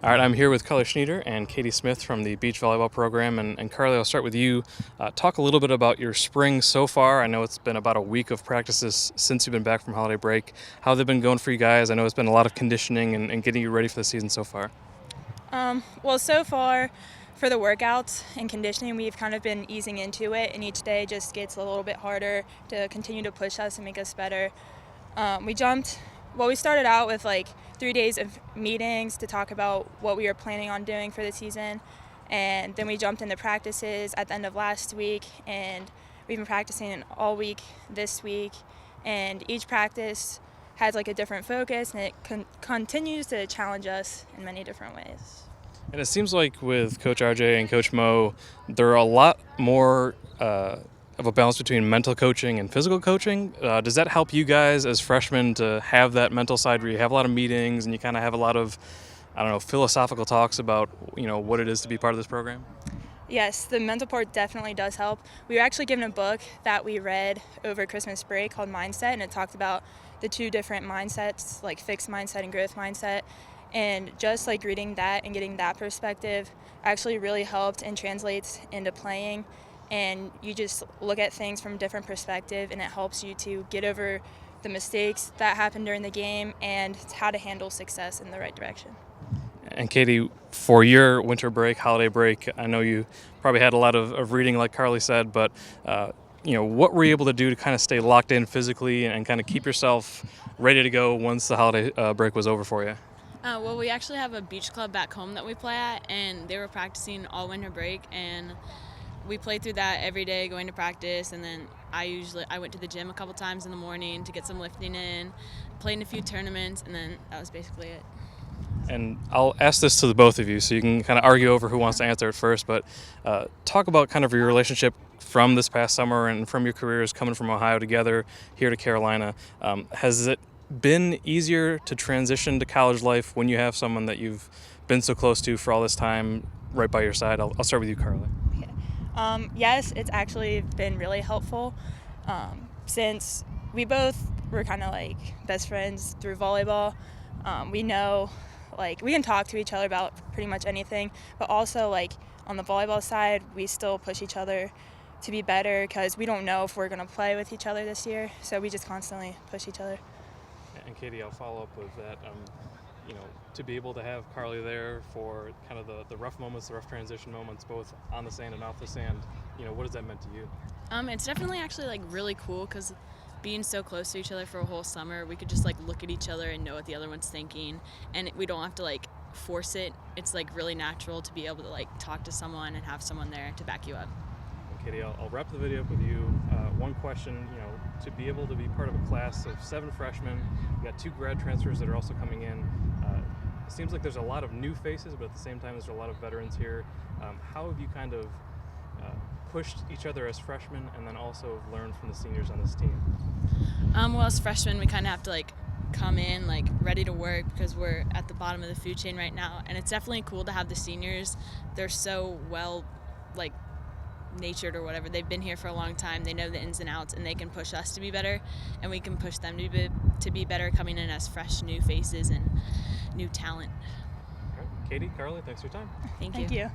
All right, I'm here with Carly Schnieder and Katie Smith from the beach volleyball program. And Carly, I'll start with you. Talk a little bit about your spring so far. I know it's been about a week of practices since you've been back from holiday break. How have they been going for you guys? I know it's been a lot of conditioning and getting you ready for the season so far. Well, so far for the workouts and conditioning, we've kind of been easing into it, and each day just gets a little bit harder to continue to push us and make us better. We started out with like 3 days of meetings to talk about what we were planning on doing for the season, and then we jumped into practices at the end of last week, and we've been practicing all week this week, and each practice has like a different focus, and it continues to challenge us in many different ways. And it seems like with Coach RJ and Coach Mo, there are a lot more of a balance between mental coaching and physical coaching. Does that help you guys as freshmen to have that mental side where you have a lot of meetings and you kind of have a lot of, philosophical talks about, what it is to be part of this program? Yes, the mental part definitely does help. We were actually given a book that we read over Christmas break called Mindset, and it talked about the two different mindsets, like fixed mindset and growth mindset. And just like reading that and getting that perspective actually really helped and translates into playing. And you just look at things from a different perspective, and it helps you to get over the mistakes that happen during the game and how to handle success in the right direction. And Katie, for your winter break, holiday break, I know you probably had a lot of reading like Carly said, but what were you able to do to kind of stay locked in physically and kind of keep yourself ready to go once the holiday break was over for you? Well, we actually have a beach club back home that we play at, and they were practicing all winter break, and we played through that every day going to practice. And then I went to the gym a couple times in the morning to get some lifting in, played in a few tournaments, and then that was basically it. And I'll ask this to the both of you so you can kind of argue over who wants to answer it first, but talk about kind of your relationship from this past summer and from your careers coming from Ohio together here to Carolina. Has it been easier to transition to college life when you have someone that you've been so close to for all this time right by your side? I'll start with you, Carly. Yes, it's actually been really helpful since we both were kind of like best friends through volleyball. We know, we can talk to each other about pretty much anything, but also on the volleyball side, we still push each other to be better because we don't know if we're going to play with each other this year, so we just constantly push each other. And Katie, I'll follow up with that. To be able to have Carly there for kind of the rough moments, the rough transition moments, both on the sand and off the sand, what has that meant to you? It's definitely actually really cool because being so close to each other for a whole summer, we could just look at each other and know what the other one's thinking, and we don't have to force it. It's really natural to be able to talk to someone and have someone there to back you up. Katie, I'll wrap the video up with you. One question, to be able to be part of a class of 7 freshmen, you got 2 grad transfers that are also coming in. It seems like there's a lot of new faces, but at the same time, there's a lot of veterans here. How have you kind of pushed each other as freshmen and then also learned from the seniors on this team? Well, as freshmen, we kind of have to come in ready to work because we're at the bottom of the food chain right now, and it's definitely cool to have the seniors. They're so well natured or whatever. They've been here for a long time. They know the ins and outs, and they can push us to be better, and we can push them to be better coming in as fresh new faces and new talent. All right. Katie, Carly, thanks for your time. Thank you.